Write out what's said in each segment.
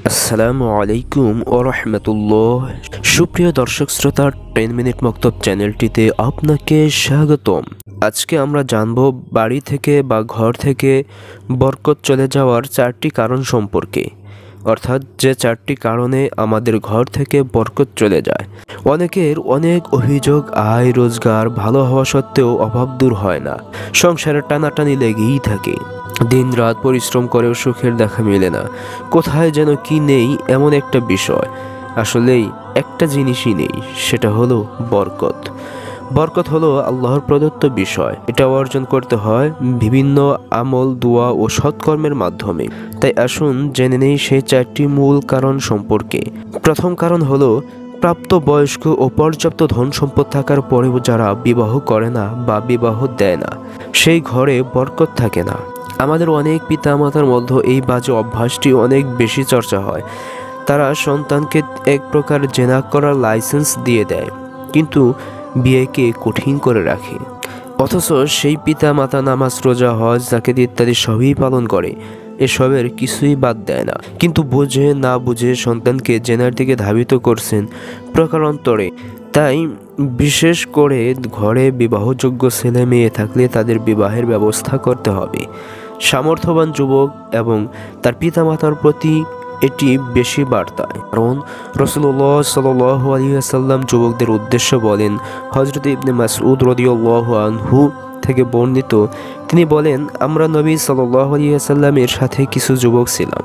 আসসালামু আলাইকুম ও রহমতুল্লাহ। সুপ্রিয় দর্শক শ্রোতা, 10 মিনিট মক্তব চ্যানেলটিতে আপনাকে স্বাগতম। আজকে আমরা জানব বাড়ি থেকে বা ঘর থেকে বরকত চলে যাওয়ার 4টি কারণ সম্পর্কে, অর্থাৎ যে 4টি কারণে আমাদের ঘর থেকে বরকত চলে যায়। অনেকের অনেক অভিযোগ, আয় রোজগার ভালো হওয়া সত্ত্বেও অভাব দূর হয় না, সংসারে টানাটানি লেগেই থাকে, দিন রাত পরিশ্রম করেও সুখের দেখা মেলে না, কোথায় যেন কি নেই এমন একটা বিষয়। আসলেই একটা জিনিসই নেই, সেটা হলো বরকত। বরকত হলো আল্লাহর প্রদত্ত বিষয়। এটা অর্জন করতে হয় বিভিন্ন আমল, দোয়া ও সৎকর্মের মাধ্যমে। তাই আসুন জেনে নেই সেই 4টি মূল কারণ সম্পর্কে। প্রথম কারণ হলো প্রাপ্ত বয়স্ক ও পর্যাপ্ত ধন সম্পদ থাকার পরেও যারা বিবাহ করে না বা বিবাহ দেয় না, সেই ঘরে বরকত থাকে না। আমাদের অনেক পিতামাতার মধ্যে এই বাজে অভ্যাসটি অনেক বেশি চর্চা হয়। তারা সন্তানকে এক প্রকার জেনা করার লাইসেন্স দিয়ে দেয়, কিন্তু বিয়েকে কঠিন করে রাখে। অথচ সেই পিতামাতা নামাজ, রোজা, হজ, যাকাত ইত্যাদি সবই পালন করে, এসবের কিছুই বাদ দেয় না, কিন্তু বুঝে না বুঝে সন্তানকে জেনার দিকে ধাবিত করছেন প্রকারান্তরে। তাই বিশেষ করে ঘরে বিবাহযোগ্য ছেলে মেয়ে থাকলে তাদের বিবাহের ব্যবস্থা করতে হবে। সামর্থ্যবান যুবক এবং তার পিতামাতার প্রতি এটি বেশি বার্তা, কারণ রাসূলুল্লাহ সাল্লাল্লাহু আলাইহি ওয়াসাল্লাম যুবকদের উদ্দেশ্য বলেন, হযরত ইবনে মাসউদ রাদিয়াল্লাহু আনহু থেকে বর্ণিত, তিনি বলেন, আমরা নবী সাল্লাল্লাহু আলাইহি ওয়াসাল্লামের সাথে কিছু যুবক ছিলাম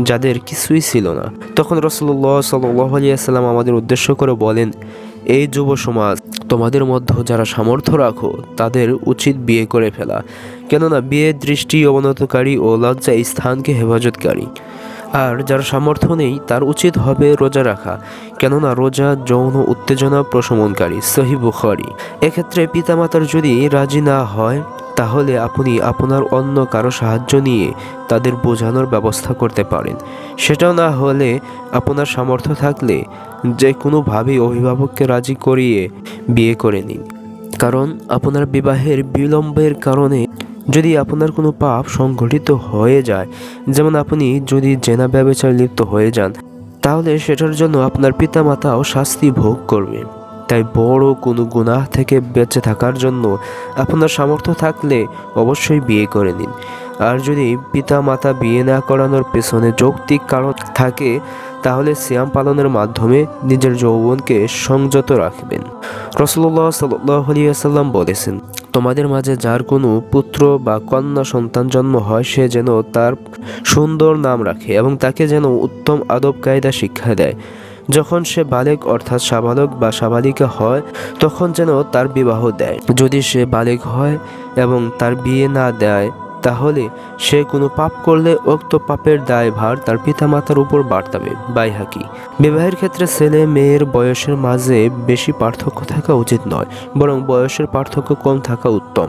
যাদের কিছুই ছিল না। তখন রাসূলুল্লাহ সাল্লাল্লাহু আলাইহি ওয়াসাল্লাম আমাদের উদ্দেশ্য করে বলেন, এই যুব সমাজ, তোমাদের মধ্যে যারা সামর্থ্য রাখো তাদের উচিত বিয়ে করে ফেলা, কেননা বিয়ের দৃষ্টি অবনতকারী ও লজ্জা স্থানকে হেফাজতকারী। আর যার সামর্থ্য নেই তার উচিত হবে রোজা রাখা, কেননা রোজা যৌন উত্তেজনা প্রশমনকারী। সহিহ বুখারী। এক্ষেত্রে পিতামাতার যদি রাজি না হয়, তাহলে আপনি আপনার অন্য কারো সাহায্য নিয়ে তাদের বোঝানোর ব্যবস্থা করতে পারেন। সেটাও না হলে আপনার সামর্থ্য থাকলে যে কোনোভাবেই অভিভাবককে রাজি করিয়ে বিয়ে করে নিন, কারণ আপনার বিবাহের বিলম্বের কারণে যদি আপনার কোনো পাপ সংঘটিত হয়ে যায়, যেমন আপনি যদি জেনা ব্যভিচারে লিপ্ত হয়ে যান, তাহলে সেটার জন্য আপনার পিতামাতাও শাস্তি ভোগ করবে। তাই বড় কোনো গুনাহ থেকে বেঁচে থাকার জন্য আপনার সামর্থ্য থাকলে অবশ্যই বিয়ে করে নিন। আর যদি পিতামাতা বিয়ে না করানোর পেছনে যৌক্তিক কারণ থাকে, তাহলে সিয়াম পালনের মাধ্যমে নিজের যৌবনকে সংযত রাখবেন। রাসূলুল্লাহ সাল্লাল্লাহু আলাইহি ওয়াসাল্লাম বলেছেন, তোমাদের মাঝে যার কোনো পুত্র বা কন্যা সন্তান জন্ম হয়, সে যেন তার সুন্দর নাম রাখে এবং তাকে যেন উত্তম আদব কায়দা শিক্ষা দেয়। যখন সে বালেগ অর্থাৎ সাবালক বা সাবালিকা হয়, তখন যেন তার বিবাহ দেয়। যদি সে বালেগ হয় এবং তার বিয়ে না দেয়, তাহলে সে কোনো পাপ করলে উক্ত পাপের দায়ভার তার পিতামাতার উপর বর্তাবে। বাইহাকি। বিবাহের ক্ষেত্রে ছেলে মেয়ের বয়সের মাঝে বেশি পার্থক্য থাকা উচিত নয়, বরং বয়সের পার্থক্য কম থাকা উত্তম।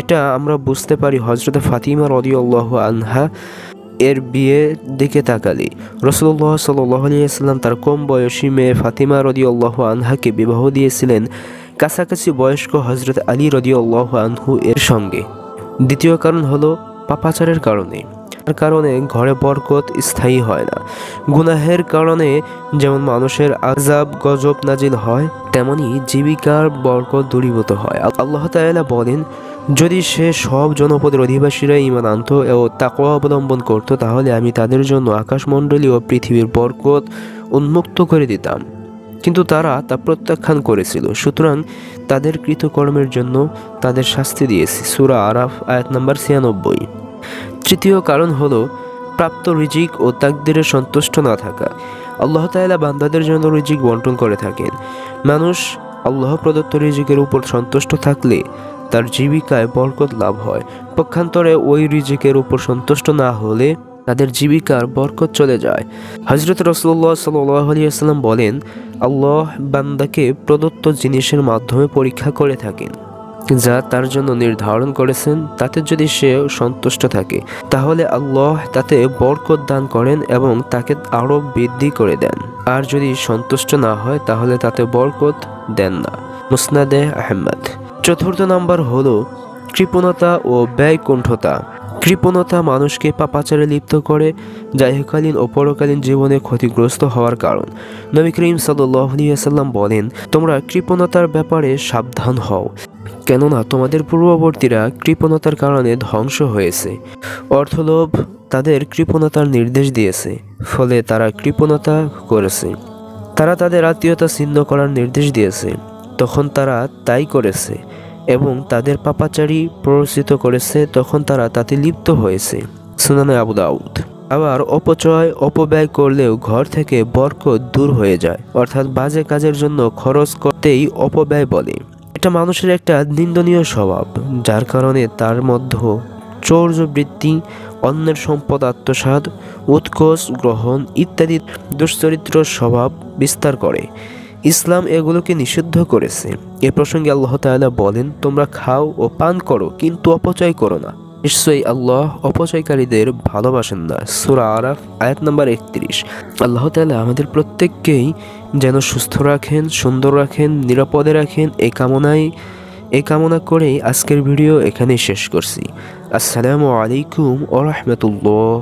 এটা আমরা বুঝতে পারি হযরত ফাতিমা রাদিয়াল্লাহু আনহা এর বিয়ের দিকে তাকালে। রাসূলুল্লাহ সাল্লাল্লাহু আলাইহি ওয়াসাল্লাম তার কম বয়সী মেয়ে ফাতিমা রাদিয়াল্লাহু আনহাকে বিবাহ দিয়েছিলেন কাছাকাছি বয়স্ক হযরত আলী রাদিয়াল্লাহু আনহু এর সঙ্গে। দ্বিতীয় কারণ হলো পাপাচারের কারণে। তার কারণে ঘরে বরকত স্থায়ী হয় না। গুনাহের কারণে যেমন মানুষের আযাব গজব নাজিল হয়, তেমনি জীবিকার বরকত দূরীভূত হয়। আল্লাহ তাআলা বলেন, যদি সে সব জনপদের অধিবাসীরা ঈমান আনত ও তাকওয়া অবলম্বন করত, তাহলে আমি তাদের জন্য আকাশমণ্ডলী ও পৃথিবীর বরকত উন্মুক্ত করে দিতাম, কিন্তু তারা তা প্রত্যাখ্যান করেছিল। সুতরাং তাদের কৃতকর্মের জন্য তাদের শাস্তি দিয়েছি। সূরা আরাফ আয়াত নম্বর 96। তৃতীয় কারণ হলো প্রাপ্ত রিজিক ও তাকদীরে সন্তুষ্ট না থাকা। আল্লাহ তাআলা বান্দাদের জন্য রিজিক বন্টন করে থাকেন। মানুষ আল্লাহ প্রদত্ত রিজিকের উপর সন্তুষ্ট থাকলে তার জীবিকায় বরকত লাভ হয়। পক্ষান্তরে ওই রিজিকের উপর সন্তুষ্ট না হলে তাদের জীবিকার বরকত চলে যায়। হযরত রাসূলুল্লাহ সাল্লাল্লাহু আলাইহি ওয়াসাল্লাম বলেন, আল্লাহ বান্দাকে প্রদত্ত জিনিসের মাধ্যমে পরীক্ষা করে থাকেন, যা তার জন্য নির্ধারণ করেছেন। তাতে যদি সে সন্তুষ্ট থাকে, তাহলে আল্লাহ তাতে বরকত দান করেন এবং তাকে আরও বৃদ্ধি করে দেন। আর যদি সন্তুষ্ট না হয়, তাহলে তাতে বরকত দেন না। মুসনাদে আহমদ। চতুর্থ নাম্বার হলো কৃপণতা ও ব্যয়কুণ্ঠতা। কৃপণতা মানুষকে পাপাচারে লিপ্ত করে, যা ইহকালীন ও পরকালীন জীবনে ক্ষতিগ্রস্ত হওয়ার কারণ। নবী করিম সাল্লাল্লাহু আলাইহি ওয়াসাল্লাম বলেন, তোমরা কৃপণতার ব্যাপারে সাবধান হও, কেননা তোমাদের পূর্ববর্তীরা কৃপণতার কারণে ধ্বংস হয়েছে। অর্থলোভ তাদের কৃপণতার নির্দেশ দিয়েছে, ফলে তারা কৃপণতা করেছে। তারা তাদের আত্মীয়তা ছিন্ন করার নির্দেশ দিয়েছে, তখন তারা তাই করেছে, এবং তাদের পাপাচারী প্ররোচিত করেছে, তখন তারা তাতে লিপ্ত হয়েছে। সুনানে আবু দাউদ। আবার অপব্যয় করলেও ঘর থেকে বরকত দূর হয়ে যায়, অর্থাৎ বাজে কাজের জন্য খরচ করতেই অপব্যয় বলে। এটা মানুষের একটা নিন্দনীয় স্বভাব, যার কারণে তার মধ্যে চৌর্যবৃত্তি, অন্যের সম্পদ আত্মসাৎ, উৎকোচ গ্রহণ ইত্যাদি দুশ্চরিত্র স্বভাব বিস্তার করে। ইসলাম এগুলোকে নিষিদ্ধ করেছে। এ প্রসঙ্গে আল্লাহ তাআলা বলেন, তোমরা খাও ও পান করো, কিন্তু অপচয় করো না। নিশ্চয়ই আল্লাহ অপচয়কারীদের ভালোবাসেন না। সূরা আরাফ আয়াত নাম্বার 31। আল্লাহ তাআলা আমাদের প্রত্যেককেই যেন সুস্থ রাখেন, সুন্দর রাখেন, নিরাপদে রাখেন, এই কামনা করেই আজকের ভিডিও এখানেই শেষ করছি। আসসালামু আলাইকুম ওয়া রাহমাতুল্লাহ।